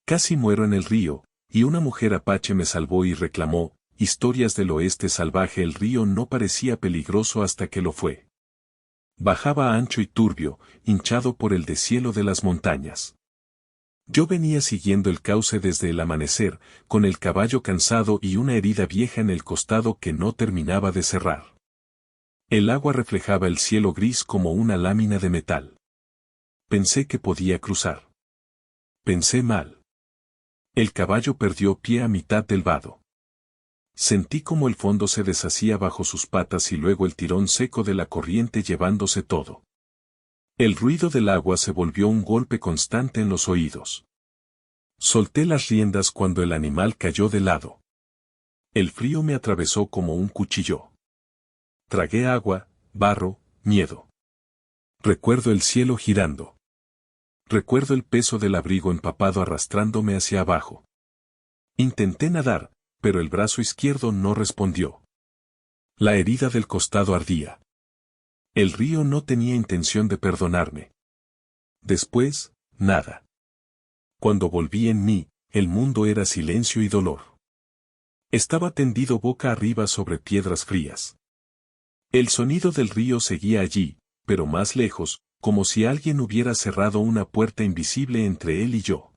Casi muero en el río, y una mujer apache me salvó y reclamó. Historias del oeste salvaje. El río no parecía peligroso hasta que lo fue. Bajaba ancho y turbio, hinchado por el deshielo de las montañas. Yo venía siguiendo el cauce desde el amanecer, con el caballo cansado y una herida vieja en el costado que no terminaba de cerrar. El agua reflejaba el cielo gris como una lámina de metal. Pensé que podía cruzar. Pensé mal. El caballo perdió pie a mitad del vado. Sentí como el fondo se deshacía bajo sus patas y luego el tirón seco de la corriente llevándose todo. El ruido del agua se volvió un golpe constante en los oídos. Solté las riendas cuando el animal cayó de lado. El frío me atravesó como un cuchillo. Tragué agua, barro, miedo. Recuerdo el cielo girando. Recuerdo el peso del abrigo empapado arrastrándome hacia abajo. Intenté nadar, pero el brazo izquierdo no respondió. La herida del costado ardía. El río no tenía intención de perdonarme. Después, nada. Cuando volví en mí, el mundo era silencio y dolor. Estaba tendido boca arriba sobre piedras frías. El sonido del río seguía allí, pero más lejos, como si alguien hubiera cerrado una puerta invisible entre él y yo.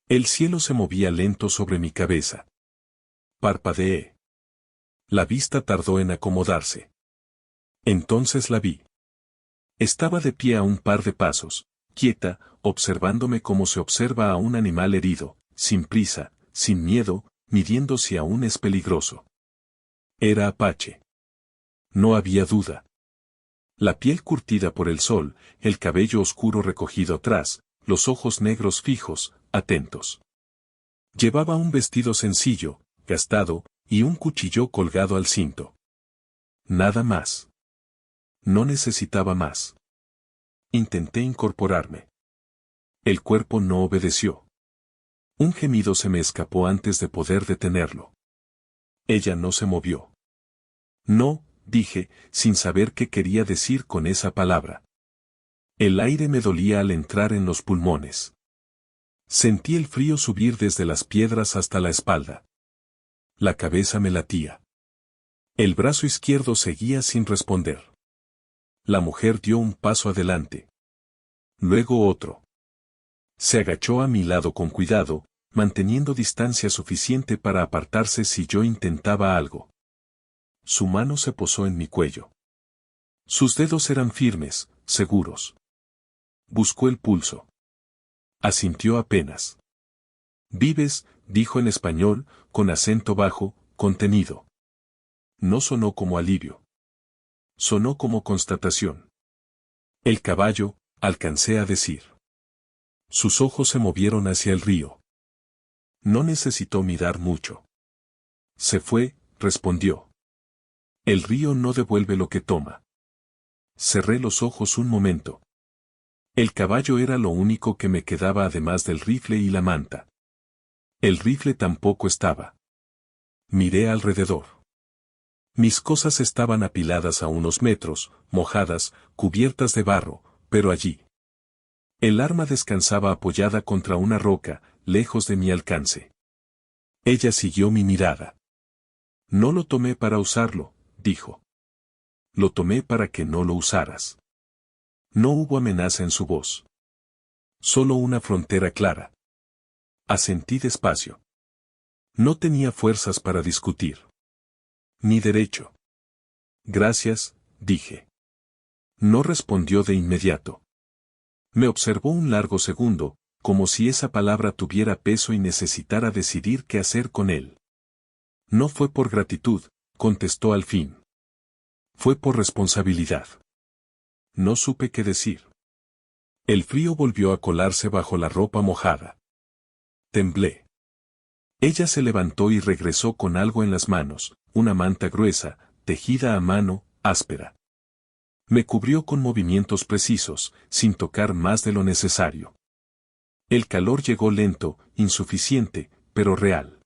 El cielo se movía lento sobre mi cabeza. Parpadeé. La vista tardó en acomodarse. Entonces la vi. Estaba de pie a un par de pasos, quieta, observándome como se observa a un animal herido, sin prisa, sin miedo, midiendo si aún es peligroso. Era apache. No había duda. La piel curtida por el sol, el cabello oscuro recogido atrás, los ojos negros fijos, atentos. Llevaba un vestido sencillo, gastado, y un cuchillo colgado al cinto. Nada más. No necesitaba más. Intenté incorporarme. El cuerpo no obedeció. Un gemido se me escapó antes de poder detenerlo. Ella no se movió. No, dije, sin saber qué quería decir con esa palabra. El aire me dolía al entrar en los pulmones. Sentí el frío subir desde las piedras hasta la espalda. La cabeza me latía. El brazo izquierdo seguía sin responder. La mujer dio un paso adelante. Luego otro. Se agachó a mi lado con cuidado, manteniendo distancia suficiente para apartarse si yo intentaba algo. Su mano se posó en mi cuello. Sus dedos eran firmes, seguros. Buscó el pulso. Asintió apenas. «¿Vives?», dijo en español, con acento bajo, contenido. No sonó como alivio. Sonó como constatación. El caballo, alcancé a decir. Sus ojos se movieron hacia el río. No necesitó mirar mucho. Se fue, respondió. El río no devuelve lo que toma. Cerré los ojos un momento. El caballo era lo único que me quedaba además del rifle y la manta. El rifle tampoco estaba. Miré alrededor. Mis cosas estaban apiladas a unos metros, mojadas, cubiertas de barro, pero allí. El arma descansaba apoyada contra una roca, lejos de mi alcance. Ella siguió mi mirada. No lo tomé para usarlo, dijo. Lo tomé para que no lo usaras. No hubo amenaza en su voz. Solo una frontera clara. Asentí despacio. No tenía fuerzas para discutir. Ni derecho. Gracias, dije. No respondió de inmediato. Me observó un largo segundo, como si esa palabra tuviera peso y necesitara decidir qué hacer con él. No fue por gratitud, contestó al fin. Fue por responsabilidad. No supe qué decir. El frío volvió a colarse bajo la ropa mojada. Temblé. Ella se levantó y regresó con algo en las manos, una manta gruesa, tejida a mano, áspera. Me cubrió con movimientos precisos, sin tocar más de lo necesario. El calor llegó lento, insuficiente, pero real.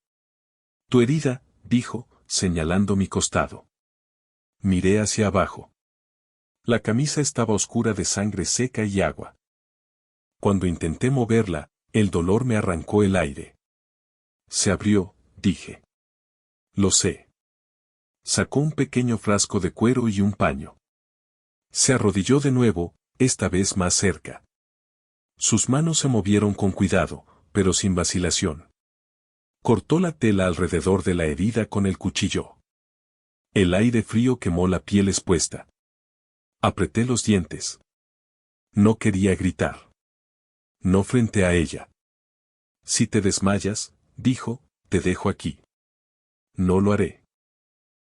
Tu herida, dijo, señalando mi costado. Miré hacia abajo. La camisa estaba oscura de sangre seca y agua. Cuando intenté moverla, El dolor me arrancó el aire. Se abrió, dije. Lo sé. Sacó un pequeño frasco de cuero y un paño. Se arrodilló de nuevo, esta vez más cerca. Sus manos se movieron con cuidado, pero sin vacilación. Cortó la tela alrededor de la herida con el cuchillo. El aire frío quemó la piel expuesta. Apreté los dientes. No quería gritar. No frente a ella. Si te desmayas, dijo, te dejo aquí. No lo haré.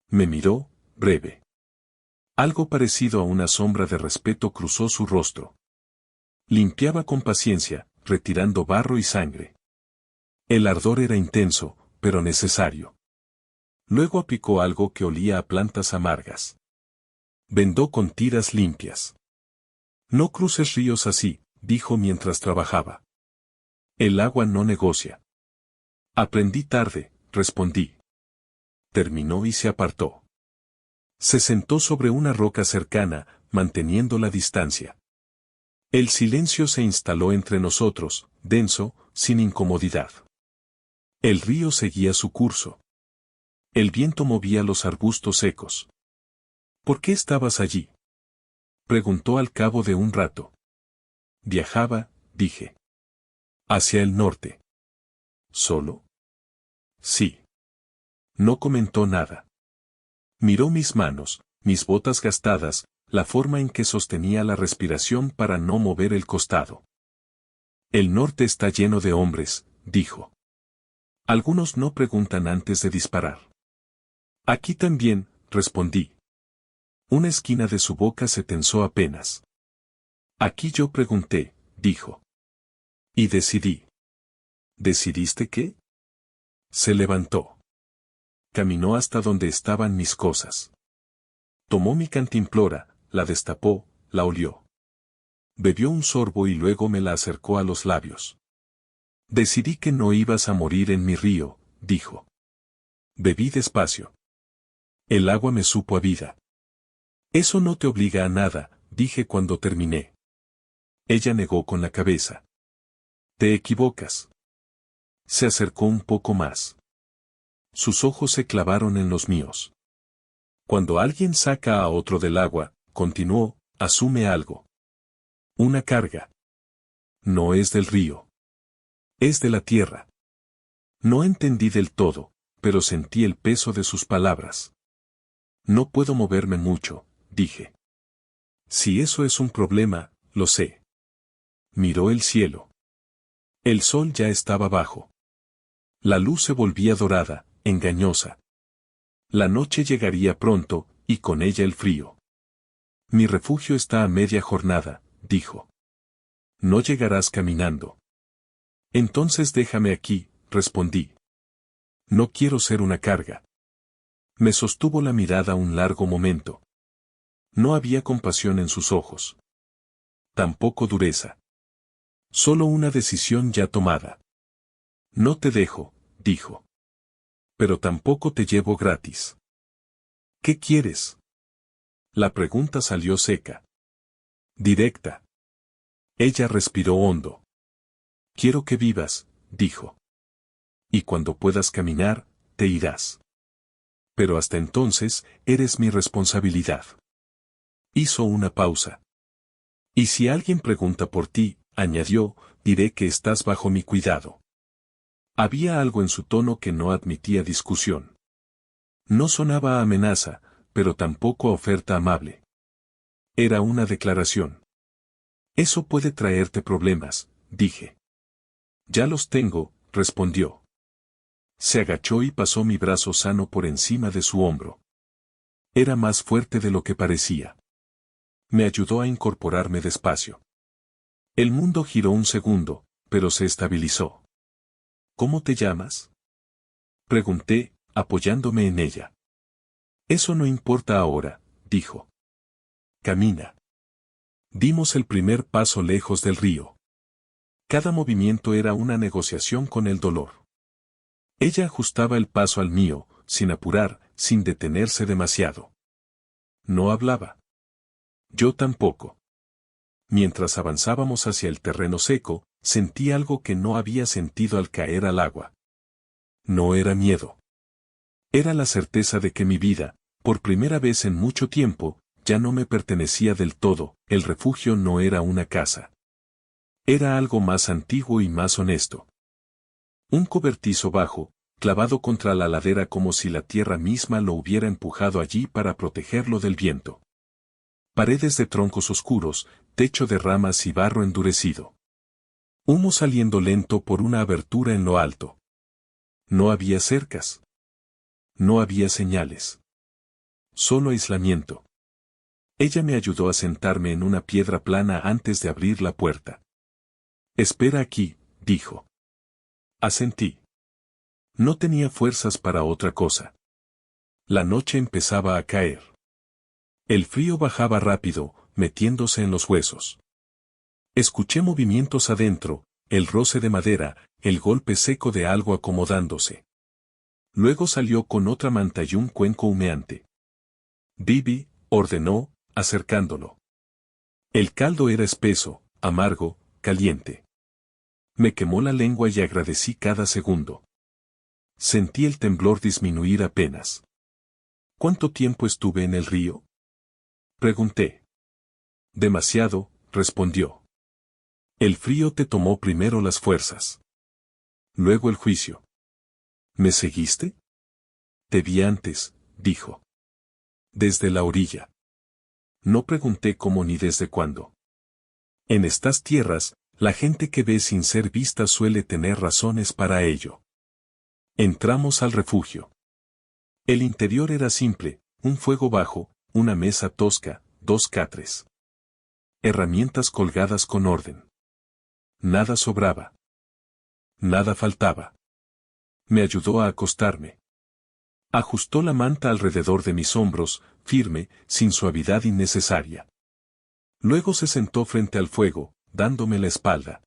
Me miró, breve. Algo parecido a una sombra de respeto cruzó su rostro. Limpiaba con paciencia, retirando barro y sangre. El ardor era intenso, pero necesario. Luego aplicó algo que olía a plantas amargas. Vendó con tiras limpias. No cruces ríos así, dijo mientras trabajaba. El agua no negocia. Aprendí tarde, respondí. Terminó y se apartó. Se sentó sobre una roca cercana, manteniendo la distancia. El silencio se instaló entre nosotros, denso, sin incomodidad. El río seguía su curso. El viento movía los arbustos secos. ¿Por qué estabas allí? Preguntó al cabo de un rato. Viajaba, dije. Hacia el norte. ¿Solo? Sí. No comentó nada. Miró mis manos, mis botas gastadas, la forma en que sostenía la respiración para no mover el costado. El norte está lleno de hombres, dijo. Algunos no preguntan antes de disparar. Aquí también, respondí. Una esquina de su boca se tensó apenas. Aquí yo pregunté, dijo. Y decidí. ¿Decidiste qué? Se levantó. Caminó hasta donde estaban mis cosas. Tomó mi cantimplora, la destapó, la olió. Bebió un sorbo y luego me la acercó a los labios. Decidí que no ibas a morir en mi río, dijo. Bebí despacio. El agua me supo a vida. Eso no te obliga a nada, dije cuando terminé. Ella negó con la cabeza. Te equivocas. Se acercó un poco más. Sus ojos se clavaron en los míos. Cuando alguien saca a otro del agua, continuó, asume algo. Una carga. No es del río. Es de la tierra. No entendí del todo, pero sentí el peso de sus palabras. No puedo moverme mucho, dije. Si eso es un problema, lo sé. Miró el cielo. El sol ya estaba bajo. La luz se volvía dorada, engañosa. La noche llegaría pronto, y con ella el frío. Mi refugio está a media jornada, dijo. No llegarás caminando. Entonces déjame aquí, respondí. No quiero ser una carga. Me sostuvo la mirada un largo momento. No había compasión en sus ojos. Tampoco dureza. Solo una decisión ya tomada. No te dejo, dijo. Pero tampoco te llevo gratis. ¿Qué quieres? La pregunta salió seca. Directa. Ella respiró hondo. Quiero que vivas, dijo. Y cuando puedas caminar, te irás. Pero hasta entonces, eres mi responsabilidad. Hizo una pausa. Y si alguien pregunta por ti, añadió, diré que estás bajo mi cuidado. Había algo en su tono que no admitía discusión. No sonaba a amenaza, pero tampoco a oferta amable. Era una declaración. Eso puede traerte problemas, dije. Ya los tengo, respondió. Se agachó y pasó mi brazo sano por encima de su hombro. Era más fuerte de lo que parecía. Me ayudó a incorporarme despacio. El mundo giró un segundo, pero se estabilizó. ¿Cómo te llamas? Pregunté, apoyándome en ella. Eso no importa ahora, dijo. Camina. Dimos el primer paso lejos del río. Cada movimiento era una negociación con el dolor. Ella ajustaba el paso al mío, sin apurar, sin detenerse demasiado. No hablaba. Yo tampoco. Mientras avanzábamos hacia el terreno seco, sentí algo que no había sentido al caer al agua. No era miedo. Era la certeza de que mi vida, por primera vez en mucho tiempo, ya no me pertenecía del todo. El refugio no era una casa. Era algo más antiguo y más honesto. Un cobertizo bajo, clavado contra la ladera como si la tierra misma lo hubiera empujado allí para protegerlo del viento. Paredes de troncos oscuros, techo de ramas y barro endurecido. Humo saliendo lento por una abertura en lo alto. No había cercas. No había señales. Solo aislamiento. Ella me ayudó a sentarme en una piedra plana antes de abrir la puerta. Espera aquí, dijo. Asentí. No tenía fuerzas para otra cosa. La noche empezaba a caer. El frío bajaba rápido, metiéndose en los huesos. Escuché movimientos adentro, el roce de madera, el golpe seco de algo acomodándose. Luego salió con otra manta y un cuenco humeante. Bibi, ordenó, acercándolo. El caldo era espeso, amargo, caliente. Me quemó la lengua y agradecí cada segundo. Sentí el temblor disminuir apenas. ¿Cuánto tiempo estuve en el río? Pregunté. Demasiado, respondió. El frío te tomó primero las fuerzas. Luego el juicio. ¿Me seguiste? Te vi antes, dijo. Desde la orilla. No pregunté cómo ni desde cuándo. En estas tierras, la gente que ve sin ser vista suele tener razones para ello. Entramos al refugio. El interior era simple, un fuego bajo, una mesa tosca, 2 catres. Herramientas colgadas con orden. Nada sobraba. Nada faltaba. Me ayudó a acostarme. Ajustó la manta alrededor de mis hombros, firme, sin suavidad innecesaria. Luego se sentó frente al fuego, dándome la espalda.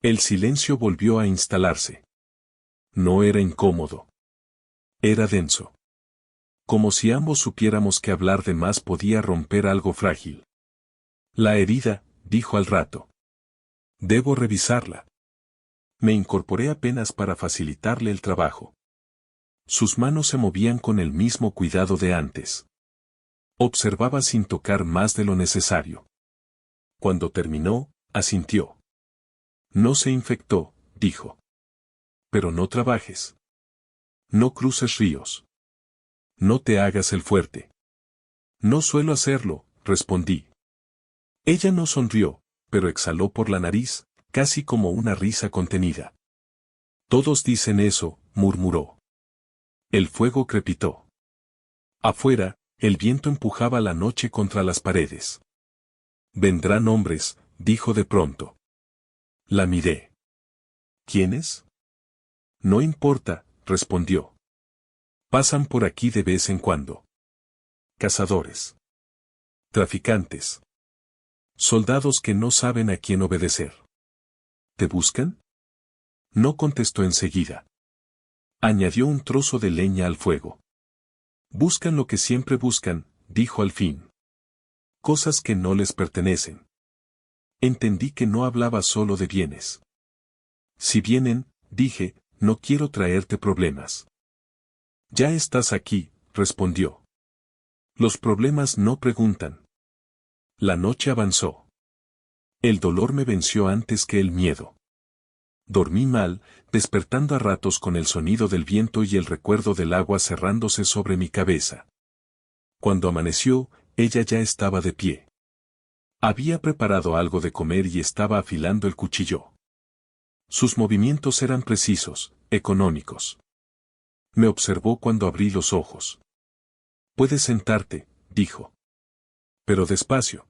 El silencio volvió a instalarse. No era incómodo. Era denso. Como si ambos supiéramos que hablar de más podía romper algo frágil. La herida, dijo al rato. Debo revisarla. Me incorporé apenas para facilitarle el trabajo. Sus manos se movían con el mismo cuidado de antes. Observaba sin tocar más de lo necesario. Cuando terminó, asintió. No se infectó, dijo. Pero no trabajes. No cruces ríos. No te hagas el fuerte. No suelo hacerlo, respondí. Ella no sonrió, pero exhaló por la nariz, casi como una risa contenida. Todos dicen eso, murmuró. El fuego crepitó. Afuera, el viento empujaba la noche contra las paredes. Vendrán hombres, dijo de pronto. La miré. ¿Quiénes? No importa, respondió. Pasan por aquí de vez en cuando. Cazadores. Traficantes. Soldados que no saben a quién obedecer. ¿Te buscan? No contestó enseguida. Añadió un trozo de leña al fuego. Buscan lo que siempre buscan, dijo al fin. Cosas que no les pertenecen. Entendí que no hablaba solo de bienes. Si vienen, dije, no quiero traerte problemas. Ya estás aquí, respondió. Los problemas no preguntan. La noche avanzó. El dolor me venció antes que el miedo. Dormí mal, despertando a ratos con el sonido del viento y el recuerdo del agua cerrándose sobre mi cabeza. Cuando amaneció, ella ya estaba de pie. Había preparado algo de comer y estaba afilando el cuchillo. Sus movimientos eran precisos, económicos. Me observó cuando abrí los ojos. Puedes sentarte, dijo. Pero despacio.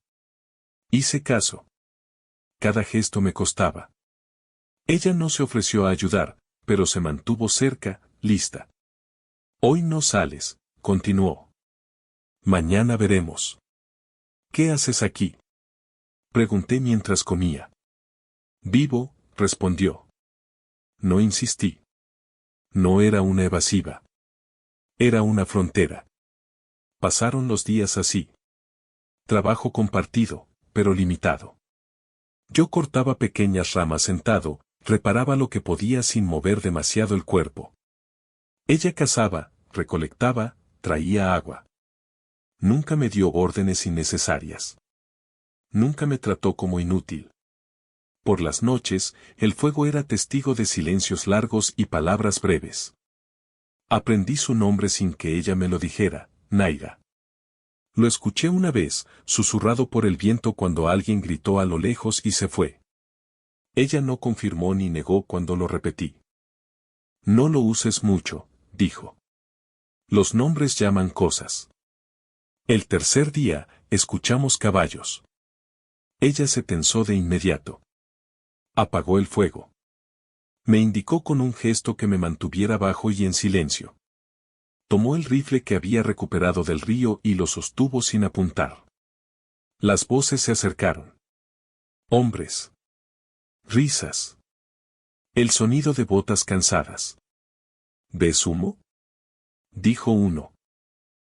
Hice caso. Cada gesto me costaba. Ella no se ofreció a ayudar, pero se mantuvo cerca, lista. Hoy no sales, continuó. Mañana veremos. ¿Qué haces aquí? Pregunté mientras comía. Vivo, respondió. No insistí. No era una evasiva. Era una frontera. Pasaron los días así. Trabajo compartido, pero limitado. Yo cortaba pequeñas ramas sentado, reparaba lo que podía sin mover demasiado el cuerpo. Ella cazaba, recolectaba, traía agua. Nunca me dio órdenes innecesarias. Nunca me trató como inútil. Por las noches, el fuego era testigo de silencios largos y palabras breves. Aprendí su nombre sin que ella me lo dijera, Naira. Lo escuché una vez, susurrado por el viento cuando alguien gritó a lo lejos y se fue. Ella no confirmó ni negó cuando lo repetí. No lo uses mucho, dijo. Los nombres llaman cosas. El tercer día, escuchamos caballos. Ella se tensó de inmediato. Apagó el fuego. Me indicó con un gesto que me mantuviera bajo y en silencio. Tomó el rifle que había recuperado del río y lo sostuvo sin apuntar. Las voces se acercaron. Hombres. Risas. El sonido de botas cansadas. ¿Ves humo? Dijo uno.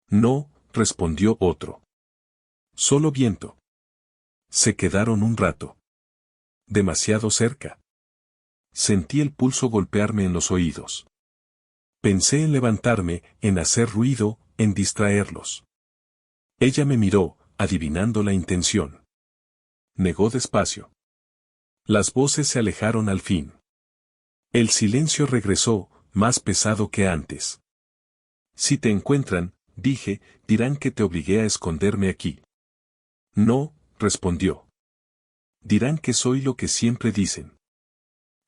No, respondió otro. Solo viento. Se quedaron un rato. Demasiado cerca. Sentí el pulso golpearme en los oídos. Pensé en levantarme, en hacer ruido, en distraerlos. Ella me miró, adivinando la intención. Negó despacio. Las voces se alejaron al fin. El silencio regresó, más pesado que antes. Si te encuentran, dije, dirán que te obligué a esconderme aquí. No, respondió. Dirán que soy lo que siempre dicen.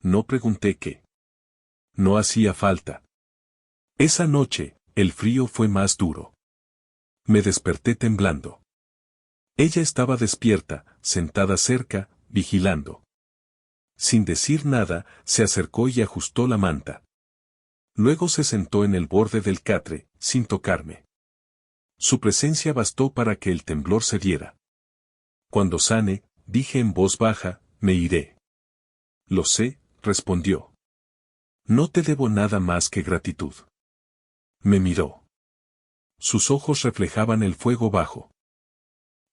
No pregunté qué. No hacía falta. Esa noche, el frío fue más duro. Me desperté temblando. Ella estaba despierta, sentada cerca, vigilando. Sin decir nada, se acercó y ajustó la manta. Luego se sentó en el borde del catre, sin tocarme. Su presencia bastó para que el temblor cediera. Cuando sane, dije en voz baja, me iré. Lo sé, respondió. No te debo nada más que gratitud. Me miró. Sus ojos reflejaban el fuego bajo.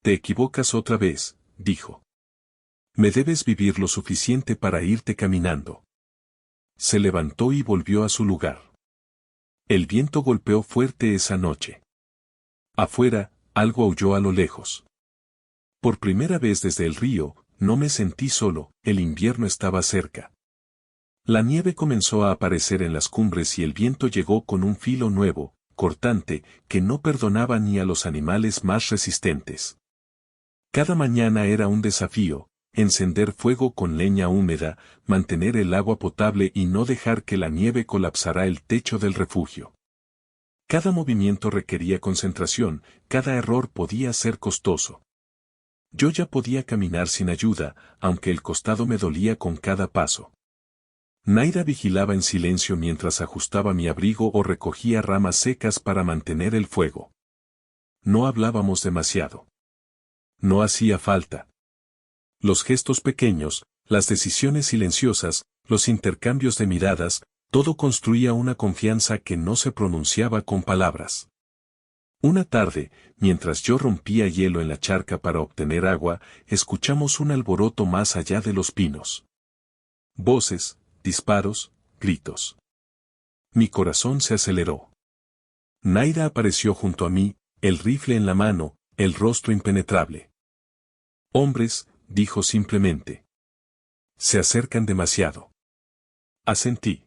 Te equivocas otra vez, dijo. Me debes vivir lo suficiente para irte caminando. Se levantó y volvió a su lugar. El viento golpeó fuerte esa noche. Afuera, algo aulló a lo lejos. Por primera vez desde el río, no me sentí solo, el invierno estaba cerca. La nieve comenzó a aparecer en las cumbres y el viento llegó con un filo nuevo, cortante, que no perdonaba ni a los animales más resistentes. Cada mañana era un desafío, encender fuego con leña húmeda, mantener el agua potable y no dejar que la nieve colapsara el techo del refugio. Cada movimiento requería concentración, cada error podía ser costoso. Yo ya podía caminar sin ayuda, aunque el costado me dolía con cada paso. Naira vigilaba en silencio mientras ajustaba mi abrigo o recogía ramas secas para mantener el fuego. No hablábamos demasiado. No hacía falta. Los gestos pequeños, las decisiones silenciosas, los intercambios de miradas, todo construía una confianza que no se pronunciaba con palabras. Una tarde, mientras yo rompía hielo en la charca para obtener agua, escuchamos un alboroto más allá de los pinos. Voces, disparos, gritos. Mi corazón se aceleró. Naira apareció junto a mí, el rifle en la mano, el rostro impenetrable. Hombres, dijo simplemente. Se acercan demasiado. Asentí.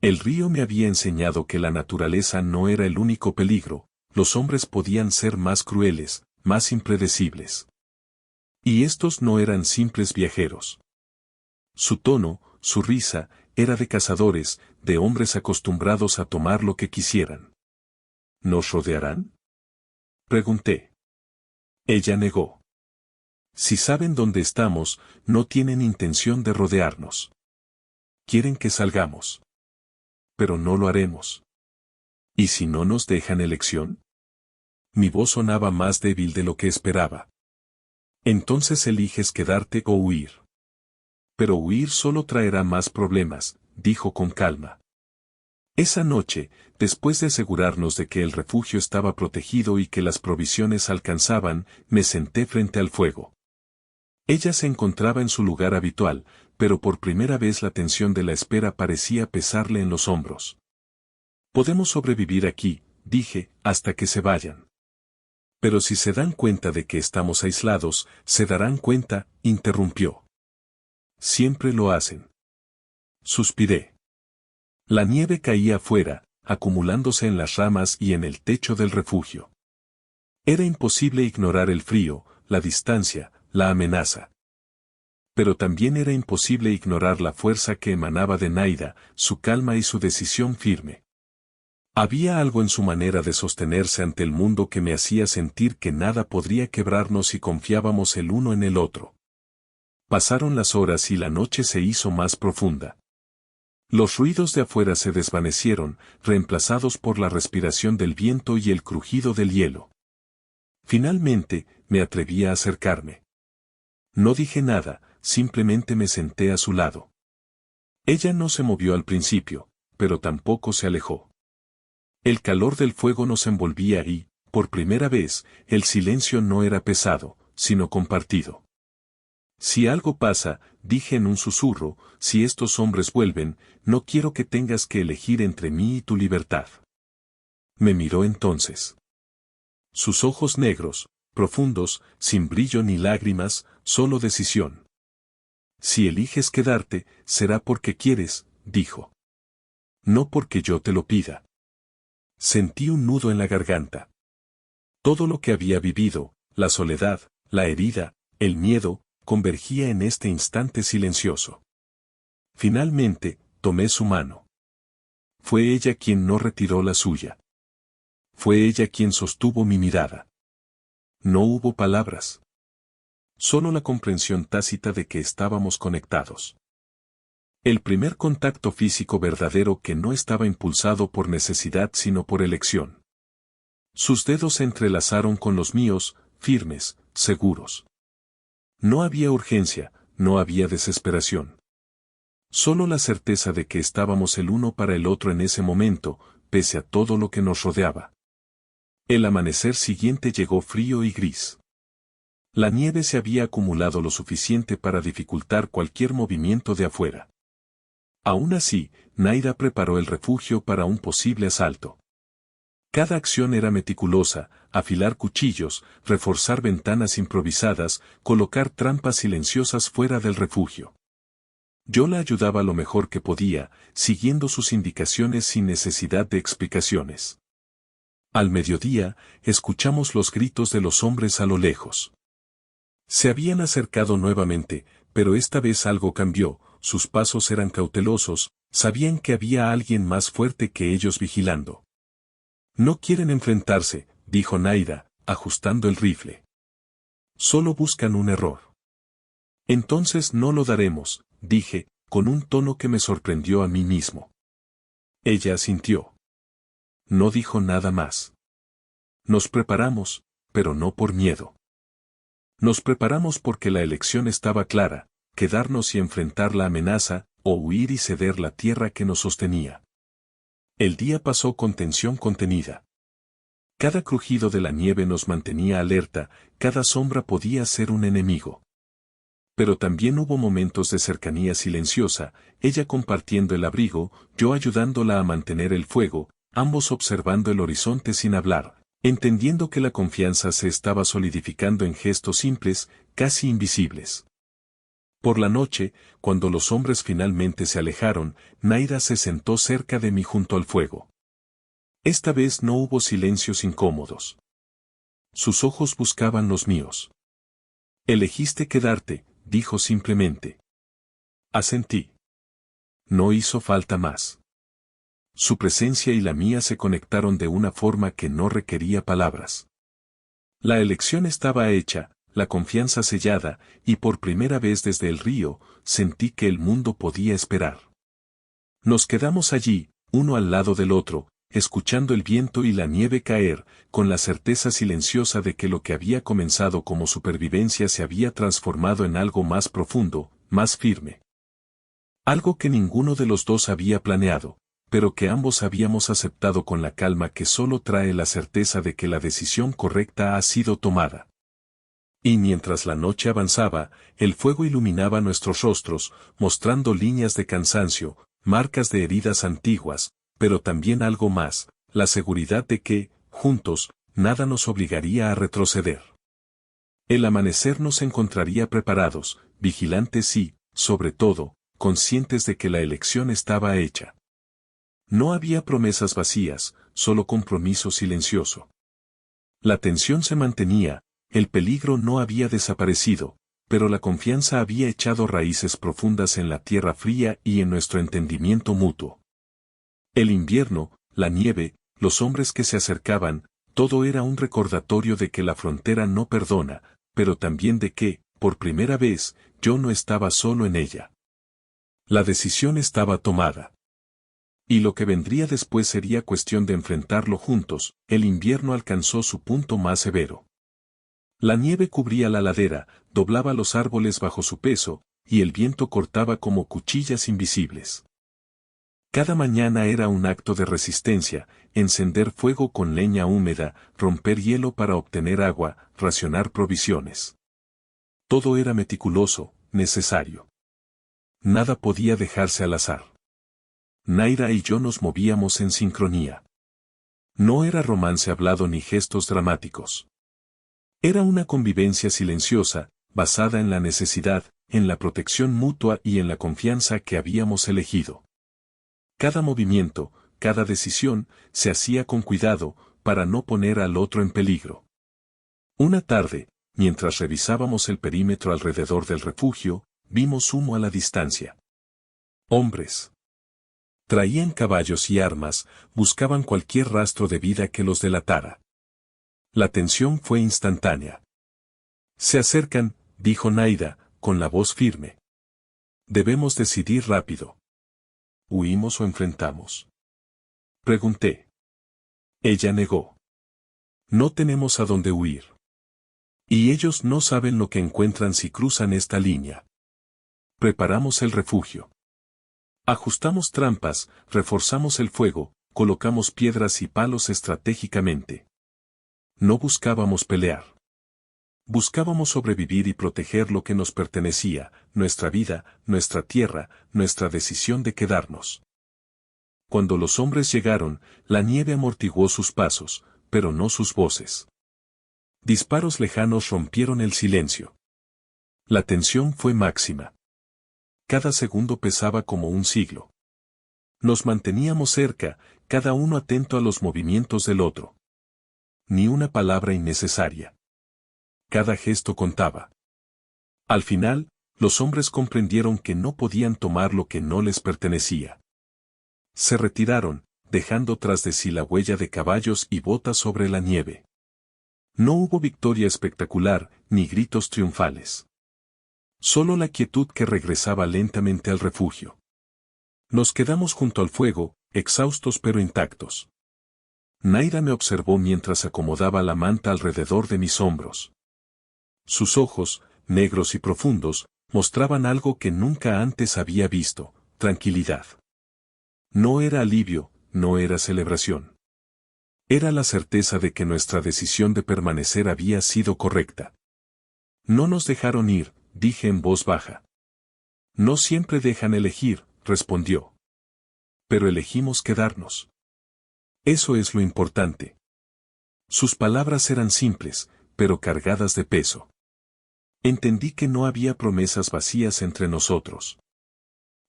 El río me había enseñado que la naturaleza no era el único peligro, los hombres podían ser más crueles, más impredecibles. Y estos no eran simples viajeros. Su tono, su risa, era de cazadores, de hombres acostumbrados a tomar lo que quisieran. ¿Nos rodearán? Pregunté. Ella negó. Si saben dónde estamos, no tienen intención de rodearnos. Quieren que salgamos. Pero no lo haremos. ¿Y si no nos dejan elección? Mi voz sonaba más débil de lo que esperaba. Entonces eliges quedarte o huir. Pero huir solo traerá más problemas, dijo con calma. Esa noche, después de asegurarnos de que el refugio estaba protegido y que las provisiones alcanzaban, me senté frente al fuego. Ella se encontraba en su lugar habitual, pero por primera vez la tensión de la espera parecía pesarle en los hombros. Podemos sobrevivir aquí, dije, hasta que se vayan. Pero si se dan cuenta de que estamos aislados, se darán cuenta, interrumpió. Siempre lo hacen. Suspiré. La nieve caía afuera, acumulándose en las ramas y en el techo del refugio. Era imposible ignorar el frío, la distancia, la amenaza. Pero también era imposible ignorar la fuerza que emanaba de Naida, su calma y su decisión firme. Había algo en su manera de sostenerse ante el mundo que me hacía sentir que nada podría quebrarnos si confiábamos el uno en el otro. Pasaron las horas y la noche se hizo más profunda. Los ruidos de afuera se desvanecieron, reemplazados por la respiración del viento y el crujido del hielo. Finalmente, me atreví a acercarme. No dije nada, simplemente me senté a su lado. Ella no se movió al principio, pero tampoco se alejó. El calor del fuego nos envolvía y, por primera vez, el silencio no era pesado, sino compartido. Si algo pasa, dije en un susurro, si estos hombres vuelven, no quiero que tengas que elegir entre mí y tu libertad. Me miró entonces. Sus ojos negros, profundos, sin brillo ni lágrimas, solo decisión. Si eliges quedarte, será porque quieres, dijo. No porque yo te lo pida. Sentí un nudo en la garganta. Todo lo que había vivido, la soledad, la herida, el miedo, convergía en este instante silencioso. Finalmente, tomé su mano. Fue ella quien no retiró la suya. Fue ella quien sostuvo mi mirada. No hubo palabras. Solo la comprensión tácita de que estábamos conectados. El primer contacto físico verdadero que no estaba impulsado por necesidad sino por elección. Sus dedos se entrelazaron con los míos, firmes, seguros. No había urgencia, no había desesperación. Solo la certeza de que estábamos el uno para el otro en ese momento, pese a todo lo que nos rodeaba. El amanecer siguiente llegó frío y gris. La nieve se había acumulado lo suficiente para dificultar cualquier movimiento de afuera. Aún así, Naida preparó el refugio para un posible asalto. Cada acción era meticulosa, afilar cuchillos, reforzar ventanas improvisadas, colocar trampas silenciosas fuera del refugio. Yo la ayudaba lo mejor que podía, siguiendo sus indicaciones sin necesidad de explicaciones. Al mediodía, escuchamos los gritos de los hombres a lo lejos. Se habían acercado nuevamente, pero esta vez algo cambió, sus pasos eran cautelosos, sabían que había alguien más fuerte que ellos vigilando. No quieren enfrentarse, dijo Naida, ajustando el rifle. Solo buscan un error. Entonces no lo daremos, dije, con un tono que me sorprendió a mí mismo. Ella asintió. No dijo nada más. Nos preparamos, pero no por miedo. Nos preparamos porque la elección estaba clara, quedarnos y enfrentar la amenaza, o huir y ceder la tierra que nos sostenía. El día pasó con tensión contenida. Cada crujido de la nieve nos mantenía alerta, cada sombra podía ser un enemigo. Pero también hubo momentos de cercanía silenciosa, ella compartiendo el abrigo, yo ayudándola a mantener el fuego, ambos observando el horizonte sin hablar, entendiendo que la confianza se estaba solidificando en gestos simples, casi invisibles. Por la noche, cuando los hombres finalmente se alejaron, Naida se sentó cerca de mí junto al fuego. Esta vez no hubo silencios incómodos. Sus ojos buscaban los míos. Elegiste quedarte, dijo simplemente. Asentí. No hizo falta más. Su presencia y la mía se conectaron de una forma que no requería palabras. La elección estaba hecha, la confianza sellada, y por primera vez desde el río, sentí que el mundo podía esperar. Nos quedamos allí, uno al lado del otro, escuchando el viento y la nieve caer, con la certeza silenciosa de que lo que había comenzado como supervivencia se había transformado en algo más profundo, más firme. Algo que ninguno de los dos había planeado, pero que ambos habíamos aceptado con la calma que solo trae la certeza de que la decisión correcta ha sido tomada. Y mientras la noche avanzaba, el fuego iluminaba nuestros rostros, mostrando líneas de cansancio, marcas de heridas antiguas, pero también algo más, la seguridad de que, juntos, nada nos obligaría a retroceder. El amanecer nos encontraría preparados, vigilantes y, sobre todo, conscientes de que la elección estaba hecha. No había promesas vacías, solo compromiso silencioso. La tensión se mantenía, el peligro no había desaparecido, pero la confianza había echado raíces profundas en la tierra fría y en nuestro entendimiento mutuo. El invierno, la nieve, los hombres que se acercaban, todo era un recordatorio de que la frontera no perdona, pero también de que, por primera vez, yo no estaba solo en ella. La decisión estaba tomada. Y lo que vendría después sería cuestión de enfrentarlo juntos. El invierno alcanzó su punto más severo. La nieve cubría la ladera, doblaba los árboles bajo su peso, y el viento cortaba como cuchillas invisibles. Cada mañana era un acto de resistencia, encender fuego con leña húmeda, romper hielo para obtener agua, racionar provisiones. Todo era meticuloso, necesario. Nada podía dejarse al azar. Naira y yo nos movíamos en sincronía. No era romance hablado ni gestos dramáticos. Era una convivencia silenciosa, basada en la necesidad, en la protección mutua y en la confianza que habíamos elegido. Cada movimiento, cada decisión, se hacía con cuidado, para no poner al otro en peligro. Una tarde, mientras revisábamos el perímetro alrededor del refugio, vimos humo a la distancia. Hombres. Traían caballos y armas, buscaban cualquier rastro de vida que los delatara. La tensión fue instantánea. Se acercan, dijo Naida, con la voz firme. Debemos decidir rápido. ¿Huimos o enfrentamos? Pregunté. Ella negó. No tenemos a dónde huir. Y ellos no saben lo que encuentran si cruzan esta línea. Preparamos el refugio. Ajustamos trampas, reforzamos el fuego, colocamos piedras y palos estratégicamente. No buscábamos pelear. Buscábamos sobrevivir y proteger lo que nos pertenecía, nuestra vida, nuestra tierra, nuestra decisión de quedarnos. Cuando los hombres llegaron, la nieve amortiguó sus pasos, pero no sus voces. Disparos lejanos rompieron el silencio. La tensión fue máxima. Cada segundo pesaba como un siglo. Nos manteníamos cerca, cada uno atento a los movimientos del otro. Ni una palabra innecesaria. Cada gesto contaba. Al final, los hombres comprendieron que no podían tomar lo que no les pertenecía. Se retiraron, dejando tras de sí la huella de caballos y botas sobre la nieve. No hubo victoria espectacular, ni gritos triunfales. Solo la quietud que regresaba lentamente al refugio. Nos quedamos junto al fuego, exhaustos pero intactos. Naida me observó mientras acomodaba la manta alrededor de mis hombros. Sus ojos, negros y profundos, mostraban algo que nunca antes había visto, tranquilidad. No era alivio, no era celebración. Era la certeza de que nuestra decisión de permanecer había sido correcta. No nos dejaron ir, dije en voz baja. No siempre dejan elegir, respondió. Pero elegimos quedarnos. Eso es lo importante. Sus palabras eran simples, pero cargadas de peso. Entendí que no había promesas vacías entre nosotros.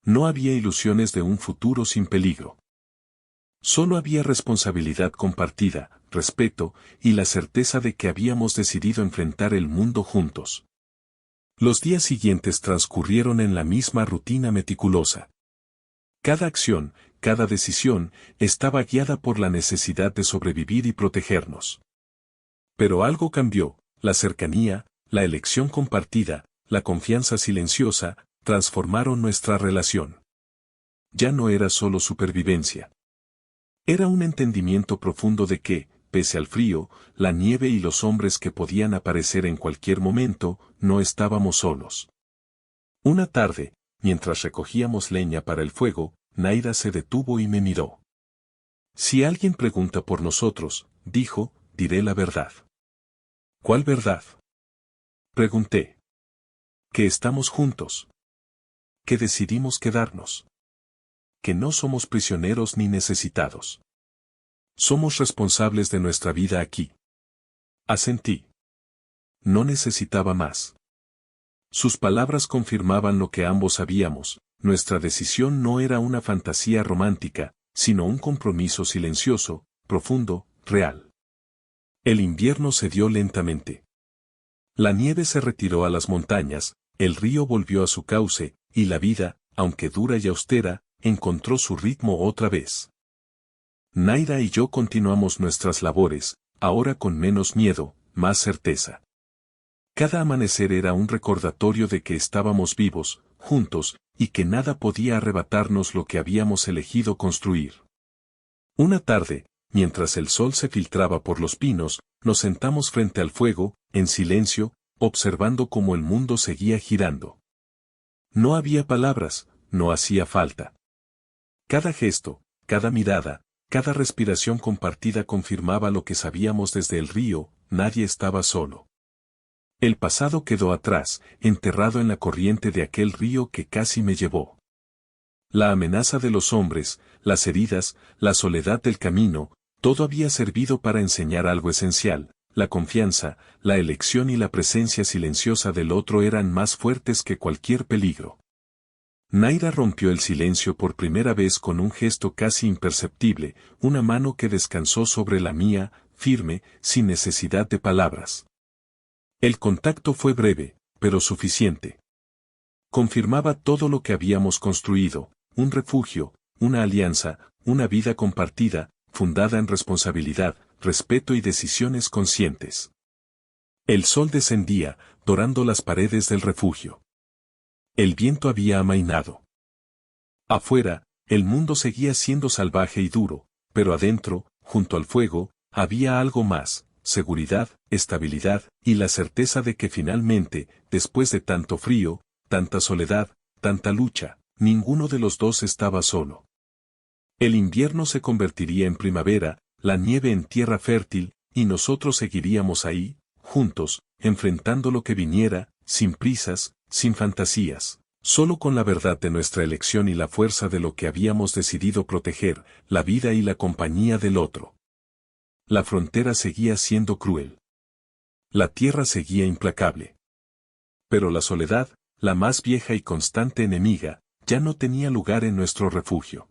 No había ilusiones de un futuro sin peligro. Solo había responsabilidad compartida, respeto, y la certeza de que habíamos decidido enfrentar el mundo juntos. Los días siguientes transcurrieron en la misma rutina meticulosa. Cada acción, cada decisión, estaba guiada por la necesidad de sobrevivir y protegernos. Pero algo cambió, la cercanía, la elección compartida, la confianza silenciosa, transformaron nuestra relación. Ya no era solo supervivencia. Era un entendimiento profundo de que, pese al frío, la nieve y los hombres que podían aparecer en cualquier momento, no estábamos solos. Una tarde, mientras recogíamos leña para el fuego, Naida se detuvo y me miró. Si alguien pregunta por nosotros, dijo, diré la verdad. ¿Cuál verdad? Pregunté. Que estamos juntos. Que decidimos quedarnos. Que no somos prisioneros ni necesitados. Somos responsables de nuestra vida aquí. Asentí. No necesitaba más. Sus palabras confirmaban lo que ambos sabíamos, nuestra decisión no era una fantasía romántica, sino un compromiso silencioso, profundo, real. El invierno cedió lentamente. La nieve se retiró a las montañas, el río volvió a su cauce, y la vida, aunque dura y austera, encontró su ritmo otra vez. Naira y yo continuamos nuestras labores, ahora con menos miedo, más certeza. Cada amanecer era un recordatorio de que estábamos vivos, juntos, y que nada podía arrebatarnos lo que habíamos elegido construir. Una tarde, mientras el sol se filtraba por los pinos, nos sentamos frente al fuego, en silencio, observando cómo el mundo seguía girando. No había palabras, no hacía falta. Cada gesto, cada mirada, cada respiración compartida confirmaba lo que sabíamos desde el río, nadie estaba solo. El pasado quedó atrás, enterrado en la corriente de aquel río que casi me llevó. La amenaza de los hombres, las heridas, la soledad del camino, todo había servido para enseñar algo esencial. La confianza, la elección y la presencia silenciosa del otro eran más fuertes que cualquier peligro. Naira rompió el silencio por primera vez con un gesto casi imperceptible, una mano que descansó sobre la mía, firme, sin necesidad de palabras. El contacto fue breve, pero suficiente. Confirmaba todo lo que habíamos construido, un refugio, una alianza, una vida compartida, fundada en responsabilidad, respeto y decisiones conscientes. El sol descendía, dorando las paredes del refugio. El viento había amainado. Afuera, el mundo seguía siendo salvaje y duro, pero adentro, junto al fuego, había algo más. Seguridad, estabilidad, y la certeza de que finalmente, después de tanto frío, tanta soledad, tanta lucha, ninguno de los dos estaba solo. El invierno se convertiría en primavera, la nieve en tierra fértil, y nosotros seguiríamos ahí, juntos, enfrentando lo que viniera, sin prisas, sin fantasías, solo con la verdad de nuestra elección y la fuerza de lo que habíamos decidido proteger, la vida y la compañía del otro. La frontera seguía siendo cruel. La tierra seguía implacable. Pero la soledad, la más vieja y constante enemiga, ya no tenía lugar en nuestro refugio.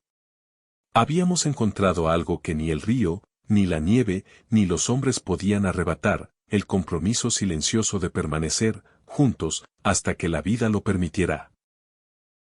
Habíamos encontrado algo que ni el río, ni la nieve, ni los hombres podían arrebatar, el compromiso silencioso de permanecer, juntos, hasta que la vida lo permitiera.